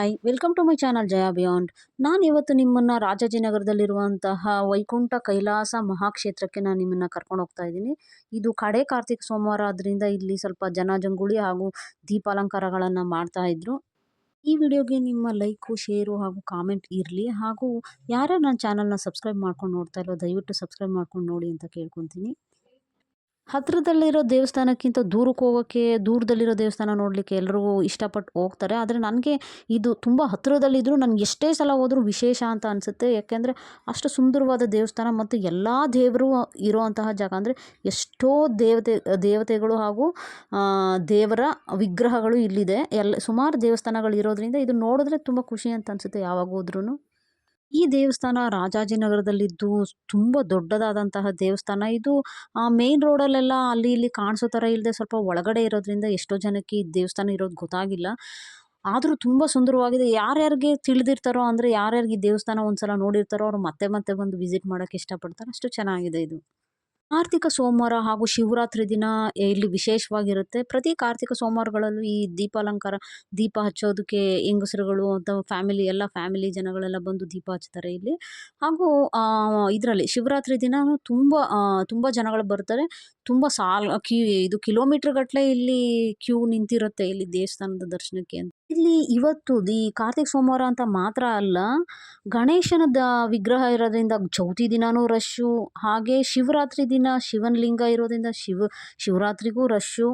Hi welcome to my channel Jaya beyond. ನಾನು ಇವತ್ತು ನಿಮ್ಮನ್ನ ರಾಜಾಜಿನಗರದಲ್ಲಿರುವಂತಹ ವೈಕುಂಠ ಕೈಲಾಸ ಮಹಾಕ್ಷೇತ್ರಕ್ಕೆ ನಾನು ನಿಮ್ಮನ್ನ ಕರ್ಕೊಂಡು ಹೋಗ್ತಾ ಇದ್ದೀನಿ. ಇದು ಕಡೆ ಕಾರ್ತಿಕ ಸೋಮವಾರ ಆದ್ರಿಂದ ಇಲ್ಲಿ ಸ್ವಲ್ಪ ಜನಜಂಗುಳಿ ಹಾಗೂ ದೀಪಾಲಂಕಾರಗಳನ್ನ ಮಾಡ್ತಾ ಇದ್ರು. ಈ ವಿಡಿಯೋಗೆ ನಿಮ್ಮ ಲೈಕು ಶೇರು ಹಾಗೂ ಕಾಮೆಂಟ್ ಇರಲಿ. ಹಾಗೂ ಯಾರ್ಯಾರು ನನ್ನ ಚಾನಲ್ನ ಸಬ್ಸ್ಕ್ರೈಬ್ ಮಾಡ್ಕೊಂಡು ನೋಡ್ತಾ ಇಲ್ವೋ ದಯವಿಟ್ಟು ಸಬ್ಸ್ಕ್ರೈಬ್ ಮಾಡ್ಕೊಂಡು ನೋಡಿ ಅಂತ ಕೇಳ್ಕೊತೀನಿ. ಹತ್ತಿರದಲ್ಲಿರೋ ದೇವಸ್ಥಾನಕ್ಕಿಂತ ದೂರಕ್ಕೆ ಹೋಗೋಕ್ಕೆ, ದೂರದಲ್ಲಿರೋ ದೇವಸ್ಥಾನ ನೋಡಲಿಕ್ಕೆ ಎಲ್ಲರೂ ಇಷ್ಟಪಟ್ಟು ಹೋಗ್ತಾರೆ. ಆದರೆ ನನಗೆ ಇದು ತುಂಬ ಹತ್ತಿರದಲ್ಲಿದ್ದರೂ ನನಗೆ ಎಷ್ಟೇ ಸಲ ಹೋದರೂ ವಿಶೇಷ ಅಂತ ಅನಿಸುತ್ತೆ. ಯಾಕೆಂದರೆ ಅಷ್ಟು ಸುಂದರವಾದ ದೇವಸ್ಥಾನ ಮತ್ತು ಎಲ್ಲ ದೇವರು ಇರುವಂತಹ ಜಾಗ. ಅಂದರೆ ಎಷ್ಟೋ ದೇವತೆಗಳು ಹಾಗೂ ದೇವರ ವಿಗ್ರಹಗಳು ಇಲ್ಲಿದೆ. ಸುಮಾರು ದೇವಸ್ಥಾನಗಳು ಇರೋದ್ರಿಂದ ಇದು ನೋಡಿದ್ರೆ ತುಂಬ ಖುಷಿ ಅಂತ ಅನಿಸುತ್ತೆ ಯಾವಾಗ ಹೋದ್ರೂ. ಈ ದೇವಸ್ಥಾನ ರಾಜಾಜಿನಗರದಲ್ಲಿದ್ದು ತುಂಬ ದೊಡ್ಡದಾದಂತಹ ದೇವಸ್ಥಾನ. ಇದು ಮೇನ್ ರೋಡಲ್ಲೆಲ್ಲ ಅಲ್ಲಿ ಇಲ್ಲಿ ಕಾಣಿಸೋ ಥರ ಇಲ್ಲದೆ ಸ್ವಲ್ಪ ಒಳಗಡೆ ಇರೋದ್ರಿಂದ ಎಷ್ಟೋ ಜನಕ್ಕೆ ಈ ದೇವಸ್ಥಾನ ಇರೋದು ಗೊತ್ತಾಗಿಲ್ಲ. ಆದರೂ ತುಂಬ ಸುಂದರವಾಗಿದೆ. ಯಾರ್ಯಾರಿಗೆ ತಿಳಿದಿರ್ತಾರೋ, ಅಂದರೆ ಯಾರ್ಯಾರಿಗೆ ಈ ದೇವಸ್ಥಾನ ಒಂದ್ಸಲ ನೋಡಿರ್ತಾರೋ ಅವ್ರು ಮತ್ತೆ ಮತ್ತೆ ಬಂದು ವಿಸಿಟ್ ಮಾಡೋಕ್ಕೆ ಇಷ್ಟಪಡ್ತಾರೆ. ಅಷ್ಟು ಚೆನ್ನಾಗಿದೆ ಇದು. ಕಾರ್ತಿಕ ಸೋಮವಾರ ಹಾಗೂ ಶಿವರಾತ್ರಿ ದಿನ ಇಲ್ಲಿ ವಿಶೇಷವಾಗಿರುತ್ತೆ. ಪ್ರತಿ ಕಾರ್ತಿಕ ಸೋಮವಾರಗಳಲ್ಲೂ ಈ ದೀಪಾಲಂಕಾರ, ದೀಪ ಹಚ್ಚೋದಕ್ಕೆ ಹೆಂಗಸರುಗಳು ಅಥವಾ ಎಲ್ಲ ಫ್ಯಾಮಿಲಿ ಜನಗಳೆಲ್ಲ ಬಂದು ದೀಪ ಹಚ್ತಾರೆ ಇಲ್ಲಿ. ಹಾಗೂ ಇದರಲ್ಲಿ ಶಿವರಾತ್ರಿ ದಿನ ತುಂಬ ಜನಗಳು ಬರ್ತಾರೆ. ತುಂಬ ಇದು ಕಿಲೋಮೀಟರ್ ಗಟ್ಟಲೆ ಇಲ್ಲಿ ಕ್ಯೂ ನಿಂತಿರುತ್ತೆ ಇಲ್ಲಿ ದೇವಸ್ಥಾನದ ದರ್ಶನಕ್ಕೆ ಅಂತ. ಇಲ್ಲಿ ಇವತ್ತು ಈ ಕಾರ್ತಿಕ ಸೋಮವಾರ ಅಂತ ಮಾತ್ರ ಅಲ್ಲ, ಗಣೇಶನದ ವಿಗ್ರಹ ಇರೋದ್ರಿಂದ ಚೌತಿ ದಿನಾನೂ ರಶ್ಶು. ಹಾಗೆ ಶಿವರಾತ್ರಿ ದಿನ ಶಿವನ ಲಿಂಗ ಇರೋದ್ರಿಂದ ಶಿವರಾತ್ರಿಗೂ ರಶ್ಶು.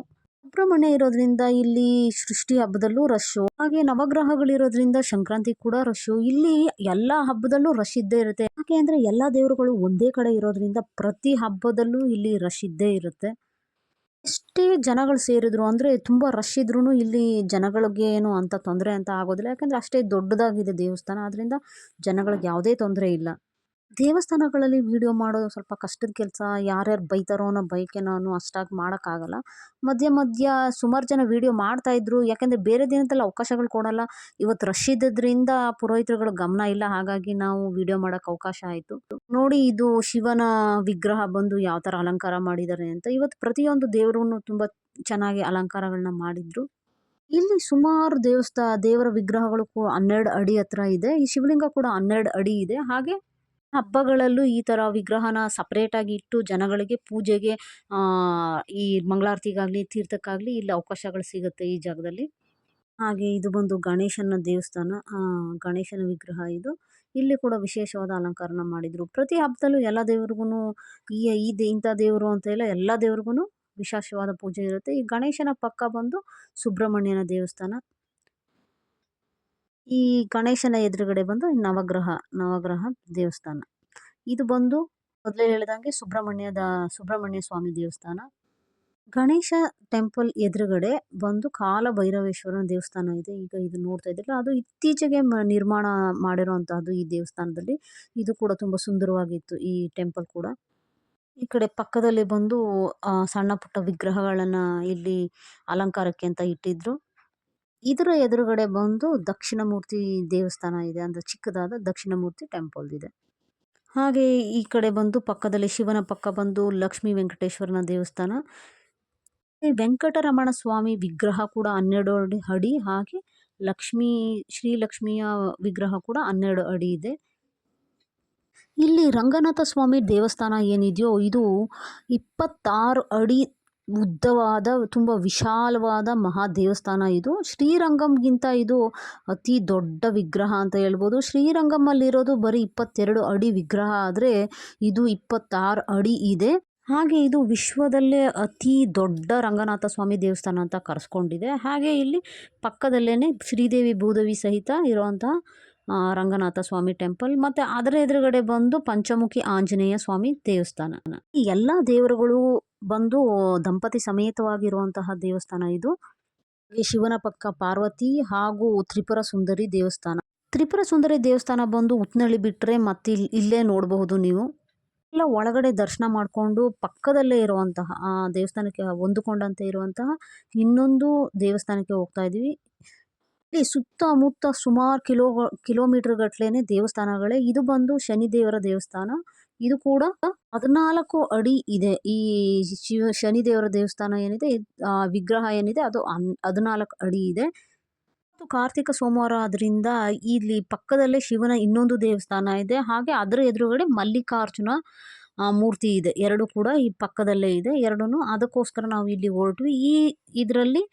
ಸುಬ್ರಹ್ಮಣ್ಯ ಇರೋದ್ರಿಂದ ಇಲ್ಲಿ ಸೃಷ್ಟಿ ಹಬ್ಬದಲ್ಲೂ ರಶ್ಶು. ಹಾಗೆ ನವಗ್ರಹಗಳಿರೋದ್ರಿಂದ ಸಂಕ್ರಾಂತಿ ಕೂಡ ರಶ್ಶು. ಇಲ್ಲಿ ಎಲ್ಲ ಹಬ್ಬದಲ್ಲೂ ರಶ್ ಇದ್ದೇ ಇರುತ್ತೆ. ಯಾಕೆ ಅಂದರೆ ಎಲ್ಲ ದೇವರುಗಳು ಒಂದೇ ಕಡೆ ಇರೋದ್ರಿಂದ ಪ್ರತಿ ಹಬ್ಬದಲ್ಲೂ ಇಲ್ಲಿ ರಶ್ ಇದ್ದೇ ಇರುತ್ತೆ. ಎಷ್ಟೇ ಜನಗಳು ಸೇರಿದ್ರು, ಅಂದರೆ ತುಂಬ ರಶ್ ಇದ್ರೂ ಇಲ್ಲಿ ಜನಗಳಿಗೆ ಏನು ಅಂತ ತೊಂದರೆ ಅಂತ ಆಗೋದಿಲ್ಲ. ಯಾಕಂದರೆ ಅಷ್ಟೇ ದೊಡ್ಡದಾಗಿದೆ ದೇವಸ್ಥಾನ. ಅದರಿಂದ ಜನಗಳಿಗೆ ಯಾವುದೇ ತೊಂದರೆ ಇಲ್ಲ. ದೇವಸ್ಥಾನಗಳಲ್ಲಿ ವಿಡಿಯೋ ಮಾಡೋದು ಸ್ವಲ್ಪ ಕಷ್ಟದ ಕೆಲಸ. ಯಾರ್ಯಾರು ಬೈತಾರೋ ಅನ್ನೋ ಬೈಕೆ ನಾನು ಅಷ್ಟಾಗಿ ಮಾಡೋಕ್ಕಾಗಲ್ಲ. ಮಧ್ಯ ಸುಮಾರು ಜನ ವಿಡಿಯೋ ಮಾಡ್ತಾಯಿದ್ರು. ಯಾಕೆಂದರೆ ಬೇರೆ ದಿನದಲ್ಲಿ ಅವಕಾಶಗಳು ಕೊಡಲ್ಲ. ಇವತ್ತು ರಶ್ ಇದ್ದದ್ರಿಂದ ಪುರೋಹಿತರುಗಳ ಗಮನ ಇಲ್ಲ. ಹಾಗಾಗಿ ನಾವು ವಿಡಿಯೋ ಮಾಡೋಕ್ಕೆ ಅವಕಾಶ ಆಯಿತು. ನೋಡಿ, ಇದು ಶಿವನ ವಿಗ್ರಹ ಬಂದು ಯಾವ ಥರ ಅಲಂಕಾರ ಮಾಡಿದ್ದಾರೆ ಅಂತ. ಇವತ್ತು ಪ್ರತಿಯೊಂದು ದೇವರನ್ನು ತುಂಬ ಚೆನ್ನಾಗಿ ಅಲಂಕಾರಗಳನ್ನ ಮಾಡಿದ್ರು. ಇಲ್ಲಿ ಸುಮಾರು ದೇವರ ವಿಗ್ರಹಗಳು 12 ಅಡಿ ಹತ್ರ ಇದೆ. ಈ ಶಿವಲಿಂಗ ಕೂಡ 12 ಅಡಿ ಇದೆ. ಹಾಗೆ ಹಬ್ಬಗಳಲ್ಲೂ ಈ ಥರ ವಿಗ್ರಹನ ಸಪ್ರೇಟಾಗಿ ಇಟ್ಟು ಜನಗಳಿಗೆ ಪೂಜೆಗೆ, ಈ ಮಂಗಳಾರತಿಗಾಗಲಿ ತೀರ್ಥಕ್ಕಾಗಲಿ ಇಲ್ಲಿ ಅವಕಾಶಗಳು ಸಿಗುತ್ತೆ ಈ ಜಾಗದಲ್ಲಿ. ಹಾಗೆ ಇದು ಬಂದು ಗಣೇಶನ ದೇವಸ್ಥಾನ, ಗಣೇಶನ ವಿಗ್ರಹ ಇದು. ಇಲ್ಲಿ ಕೂಡ ವಿಶೇಷವಾದ ಅಲಂಕಾರನ ಮಾಡಿದ್ರು. ಪ್ರತಿ ಹಬ್ಬದಲ್ಲೂ ಎಲ್ಲ ದೇವ್ರಿಗೂ ಇಂಥ ದೇವರು ಅಂತ ಇಲ್ಲ, ಎಲ್ಲ ದೇವ್ರಿಗೂ ವಿಶೇಷವಾದ ಪೂಜೆ ಇರುತ್ತೆ. ಈ ಗಣೇಶನ ಪಕ್ಕ ಬಂದು ಸುಬ್ರಹ್ಮಣ್ಯನ ದೇವಸ್ಥಾನ. ಈ ಗಣೇಶನ ಎದುರುಗಡೆ ಬಂದು ನವಗ್ರಹ ದೇವಸ್ಥಾನ. ಇದು ಬಂದು ಮೊದಲೇ ಹೇಳಿದಂಗೆ ಸುಬ್ರಹ್ಮಣ್ಯ ಸ್ವಾಮಿ ದೇವಸ್ಥಾನ. ಗಣೇಶ ಟೆಂಪಲ್ ಎದುರುಗಡೆ ಬಂದು ಕಾಲ ಭೈರವೇಶ್ವರನ ದೇವಸ್ಥಾನ ಇದೆ. ಈಗ ಇದು ನೋಡ್ತಾ ಇದ್ದೀರಲ್ಲ, ಅದು ಇತ್ತೀಚೆಗೆ ನಿರ್ಮಾಣ ಮಾಡಿರುವಂತಹದ್ದು ಈ ದೇವಸ್ಥಾನದಲ್ಲಿ. ಇದು ಕೂಡ ತುಂಬ ಸುಂದರವಾಗಿತ್ತು ಈ ಟೆಂಪಲ್ ಕೂಡ. ಈ ಕಡೆ ಪಕ್ಕದಲ್ಲಿ ಬಂದು ಸಣ್ಣ ಪುಟ್ಟ ವಿಗ್ರಹಗಳನ್ನ ಇಲ್ಲಿ ಅಲಂಕಾರಕ್ಕೆ ಅಂತ ಇಟ್ಟಿದ್ರು. ಇದರ ಎದುರುಗಡೆ ಬಂದು ದಕ್ಷಿಣಮೂರ್ತಿ ದೇವಸ್ಥಾನ ಇದೆ. ಅಂದರೆ ಚಿಕ್ಕದಾದ ದಕ್ಷಿಣಮೂರ್ತಿ ಟೆಂಪಲ್ ಇದೆ. ಹಾಗೆ ಈ ಕಡೆ ಬಂದು ಪಕ್ಕದಲ್ಲಿ ಶಿವನ ಪಕ್ಕ ಬಂದು ಲಕ್ಷ್ಮೀ ವೆಂಕಟೇಶ್ವರನ ದೇವಸ್ಥಾನ. ವೆಂಕಟರಮಣ ಸ್ವಾಮಿ ವಿಗ್ರಹ ಕೂಡ 12 ಅಡಿ. ಹಾಗೆ ಶ್ರೀ ಲಕ್ಷ್ಮಿಯ ವಿಗ್ರಹ ಕೂಡ 12 ಅಡಿ ಇದೆ. ಇಲ್ಲಿ ರಂಗನಾಥ ಸ್ವಾಮಿ ದೇವಸ್ಥಾನ ಏನಿದೆಯೋ ಇದು 26 ಅಡಿ ಉದ್ದವಾದ ತುಂಬ ವಿಶಾಲವಾದ ಮಹಾ ದೇವಸ್ಥಾನ ಇದು. ಶ್ರೀರಂಗಂಗಿಂತ ಇದು ಅತಿ ದೊಡ್ಡ ವಿಗ್ರಹ ಅಂತ ಹೇಳ್ಬೋದು. ಶ್ರೀರಂಗಮಲ್ಲಿರೋದು ಬರೀ 22 ಅಡಿ ವಿಗ್ರಹ, ಆದರೆ ಇದು 26 ಅಡಿ ಇದೆ. ಹಾಗೆ ಇದು ವಿಶ್ವದಲ್ಲೇ ಅತಿ ದೊಡ್ಡ ರಂಗನಾಥ ಸ್ವಾಮಿ ದೇವಸ್ಥಾನ ಅಂತ ಕರೆಸ್ಕೊಂಡಿದೆ. ಹಾಗೆ ಇಲ್ಲಿ ಪಕ್ಕದಲ್ಲೇ ಶ್ರೀದೇವಿ ಭೂದೇವಿ ಸಹಿತ ಇರುವಂತಹ ರಂಗನಾಥ ಸ್ವಾಮಿ ಟೆಂಪಲ್. ಮತ್ತು ಅದರ ಎದುರುಗಡೆ ಬಂದು ಪಂಚಮುಖಿ ಆಂಜನೇಯ ಸ್ವಾಮಿ ದೇವಸ್ಥಾನ. ಈ ಎಲ್ಲ ದೇವರುಗಳು ಬಂದು ದಂಪತಿ ಸಮೇತವಾಗಿರುವಂತಹ ದೇವಸ್ಥಾನ ಇದು. ಈ ಶಿವನ ಪಕ್ಕ ಪಾರ್ವತಿ ಹಾಗೂ ತ್ರಿಪುರ ಸುಂದರಿ ದೇವಸ್ಥಾನ. ತ್ರಿಪುರ ಸುಂದರಿ ದೇವಸ್ಥಾನ ಬಂದು ಉತ್ನಳ್ಳಿ ಬಿಟ್ಟರೆ ಮತ್ತೆ ಇಲ್ಲೇ ನೋಡಬಹುದು ನೀವು. ಎಲ್ಲ ಒಳಗಡೆ ದರ್ಶನ ಮಾಡಿಕೊಂಡು ಪಕ್ಕದಲ್ಲೇ ಇರುವಂತಹ ದೇವಸ್ಥಾನಕ್ಕೆ ಹೊಂದಿಕೊಂಡಂತೆ ಇರುವಂತಹ ಇನ್ನೊಂದು ದೇವಸ್ಥಾನಕ್ಕೆ ಹೋಗ್ತಾ ಇದ್ದೀವಿ. ಇಲ್ಲಿ ಸುತ್ತಮುತ್ತ ಸುಮಾರು ಕಿಲೋಮೀಟರ್ ಗಟ್ಲೆನೆ ದೇವಸ್ಥಾನಗಳೇ. ಇದು ಬಂದು ಶನಿದೇವರ ದೇವಸ್ಥಾನ. ಇದು ಕೂಡ 14 ಅಡಿ ಇದೆ. ಈ ಶನಿದೇವರ ದೇವಸ್ಥಾನ ಏನಿದೆ, ವಿಗ್ರಹ ಏನಿದೆ ಅದು 14 ಅಡಿ ಇದೆ. ಮತ್ತು ಕಾರ್ತಿಕ ಸೋಮವಾರ ಆದ್ರಿಂದ ಇಲ್ಲಿ ಪಕ್ಕದಲ್ಲೇ ಶಿವನ ಇನ್ನೊಂದು ದೇವಸ್ಥಾನ ಇದೆ. ಹಾಗೆ ಅದರ ಎದುರುಗಡೆ ಮಲ್ಲಿಕಾರ್ಜುನ ಮೂರ್ತಿ ಇದೆ. 2 ಕೂಡ ಈ ಪಕ್ಕದಲ್ಲೇ ಇದೆ. 2ನು ಅದಕ್ಕೋಸ್ಕರ ನಾವು ಇಲ್ಲಿ ಹೊರಟ್ವಿ. ಇದರಲ್ಲಿ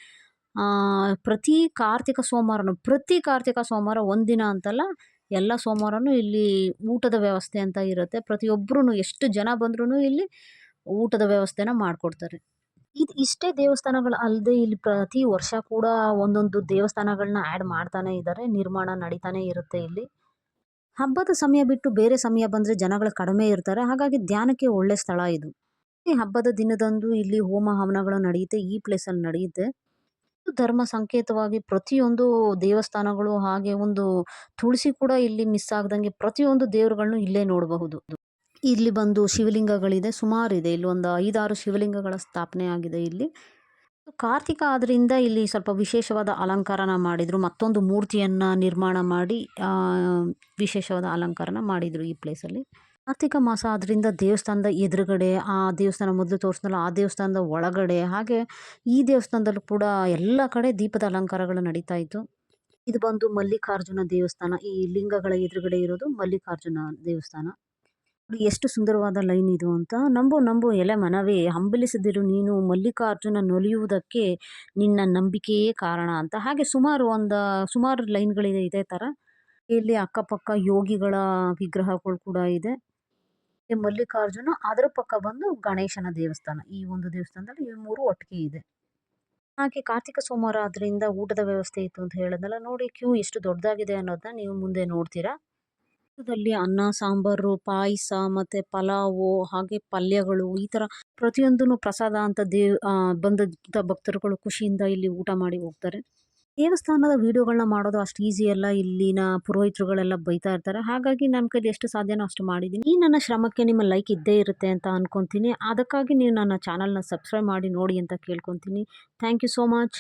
ಪ್ರತಿ ಕಾರ್ತಿಕ ಸೋಮವಾರ ಒಂದಿನ ಅಂತಲ್ಲ, ಎಲ್ಲ ಸೋಮವಾರನೂ ಇಲ್ಲಿ ಊಟದ ವ್ಯವಸ್ಥೆ ಅಂತ ಇರುತ್ತೆ. ಪ್ರತಿಯೊಬ್ರುನು ಎಷ್ಟು ಜನ ಬಂದ್ರೂ ಇಲ್ಲಿ ಊಟದ ವ್ಯವಸ್ಥೆನ ಮಾಡ್ಕೊಡ್ತಾರೆ. ಇಷ್ಟೇ ದೇವಸ್ಥಾನಗಳು ಅಲ್ಲದೆ ಇಲ್ಲಿ ಪ್ರತಿ ವರ್ಷ ಕೂಡ ಒಂದೊಂದು ದೇವಸ್ಥಾನಗಳನ್ನ ಆ್ಯಡ್ ಮಾಡ್ತಾನೆ ಇದ್ದಾರೆ. ನಿರ್ಮಾಣ ನಡೀತಾನೆ ಇರುತ್ತೆ ಇಲ್ಲಿ. ಹಬ್ಬದ ಸಮಯ ಬಿಟ್ಟು ಬೇರೆ ಸಮಯ ಬಂದರೆ ಜನಗಳು ಕಡಿಮೆ ಇರ್ತಾರೆ. ಹಾಗಾಗಿ ಧ್ಯಾನಕ್ಕೆ ಒಳ್ಳೆ ಸ್ಥಳ ಇದು. ಈ ಹಬ್ಬದ ದಿನದಂದು ಇಲ್ಲಿ ಹೋಮ ಹವನಗಳು ನಡೆಯುತ್ತೆ. ಈ ಪ್ಲೇಸಲ್ಲಿ ನಡೆಯುತ್ತೆ. ಧರ್ಮ ಸಂಕೇತವಾಗಿ ಪ್ರತಿಯೊಂದು ದೇವಸ್ಥಾನಗಳು, ಹಾಗೆ ಒಂದು ತುಳಸಿ ಕೂಡ ಇಲ್ಲಿ ಮಿಸ್ ಆಗದಂಗೆ ಪ್ರತಿಯೊಂದು ದೇವರುಗಳನ್ನು ಇಲ್ಲೇ ನೋಡಬಹುದು. ಇಲ್ಲಿ ಬಂದು ಶಿವಲಿಂಗಗಳಿದೆ, ಸುಮಾರಿದೆ. ಇಲ್ಲಿ ಒಂದು 5-6 ಶಿವಲಿಂಗಗಳ ಸ್ಥಾಪನೆ ಆಗಿದೆ ಇಲ್ಲಿ. ಕಾರ್ತಿಕ ಆದ್ರಿಂದ ಇಲ್ಲಿ ಸ್ವಲ್ಪ ವಿಶೇಷವಾದ ಅಲಂಕಾರನ ಮಾಡಿದ್ರು. ಮತ್ತೊಂದು ಮೂರ್ತಿಯನ್ನ ನಿರ್ಮಾಣ ಮಾಡಿ ವಿಶೇಷವಾದ ಅಲಂಕಾರನ ಮಾಡಿದ್ರು ಈ ಪ್ಲೇಸಲ್ಲಿ. ಕಾರ್ತಿಕ ಮಾಸ ಆದ್ರಿಂದ ದೇವಸ್ಥಾನದ ಎದುರುಗಡೆ, ಆ ದೇವಸ್ಥಾನ ಮೊದಲು ತೋರಿಸಿದ್ನಲ್ಲ ಆ ದೇವಸ್ಥಾನದ ಒಳಗಡೆ, ಹಾಗೆ ಈ ದೇವಸ್ಥಾನದಲ್ಲೂ ಕೂಡ ಎಲ್ಲ ಕಡೆ ದೀಪದ ಅಲಂಕಾರಗಳು ನಡೀತಾ ಇತ್ತು. ಇದು ಬಂದು ಮಲ್ಲಿಕಾರ್ಜುನ ದೇವಸ್ಥಾನ. ಈ ಲಿಂಗಗಳ ಎದುರುಗಡೆ ಇರೋದು ಮಲ್ಲಿಕಾರ್ಜುನ ದೇವಸ್ಥಾನ. ನೋಡಿ ಎಷ್ಟು ಸುಂದರವಾದ ಲೈನ್ ಇದು ಅಂತ. ನಂಬು ಎಲೆ ಮನವೇ, ಹಂಬಲಿಸದಿರು ನೀನು ಮಲ್ಲಿಕಾರ್ಜುನ ನೊಲಿಯುವುದಕ್ಕೆ ನಿನ್ನ ನಂಬಿಕೆಯೇ ಕಾರಣ ಅಂತ. ಹಾಗೆ ಸುಮಾರು ಲೈನ್ಗಳಿದೆ ಇದೇ ಥರ. ಇಲ್ಲಿ ಅಕ್ಕಪಕ್ಕ ಯೋಗಿಗಳ ವಿಗ್ರಹಗಳು ಕೂಡ ಇದೆ. ಮಲ್ಲಿಕಾರ್ಜುನ, ಅದರ ಪಕ್ಕ ಬಂದು ಗಣೇಶನ ದೇವಸ್ಥಾನ. ಈ ಒಂದು ದೇವಸ್ಥಾನದಲ್ಲಿ ಈ 3 ಒಟ್ಟಿಗೆ ಇದೆ. ಹಾಗೆ ಕಾರ್ತಿಕ ಸೋಮವಾರ ಆದ್ರಿಂದ ಊಟದ ವ್ಯವಸ್ಥೆ ಇತ್ತು ಅಂತ ಹೇಳಿದ್ನಲ್ಲ, ನೋಡಿ ಕ್ಯೂ ಎಷ್ಟು ದೊಡ್ಡದಾಗಿದೆ ಅನ್ನೋದನ್ನ ನೀವು ಮುಂದೆ ನೋಡ್ತೀರಾ. ಊಟದಲ್ಲಿ ಅನ್ನ, ಸಾಂಬಾರು, ಪಾಯಸ ಮತ್ತೆ ಪಲಾವು, ಹಾಗೆ ಪಲ್ಯಗಳು, ಈ ಥರ ಪ್ರತಿಯೊಂದನ್ನು ಪ್ರಸಾದ ಅಂತ ಬಂದಂಥ ಭಕ್ತರುಗಳು ಖುಷಿಯಿಂದ ಇಲ್ಲಿ ಊಟ ಮಾಡಿ ಹೋಗ್ತಾರೆ. ದೇವಸ್ಥಾನದ ವಿಡಿಯೋಗಳನ್ನ ಮಾಡೋದು ಅಷ್ಟು ಈಸಿ ಅಲ್ಲ. ಇಲ್ಲಿನ ಪುರೋಹಿತರುಗಳೆಲ್ಲ ಬೈತಾ ಇರ್ತಾರೆ. ಹಾಗಾಗಿ ನನ್ನ ಕೈಲಿ ಎಷ್ಟು ಸಾಧ್ಯನೋ ಅಷ್ಟು ಮಾಡಿದ್ದೀನಿ. ಈ ನನ್ನ ಶ್ರಮಕ್ಕೆ ನಿಮ್ಮ ಲೈಕ್ ಇದ್ದೇ ಇರುತ್ತೆ ಅಂತ ಅನ್ಕೊತೀನಿ. ಅದಕ್ಕಾಗಿ ನೀವು ನನ್ನ ಚಾನಲ್ನ ಸಬ್ಸ್ಕ್ರೈಬ್ ಮಾಡಿ ನೋಡಿ ಅಂತ ಕೇಳ್ಕೊತೀನಿ. Thank you so much.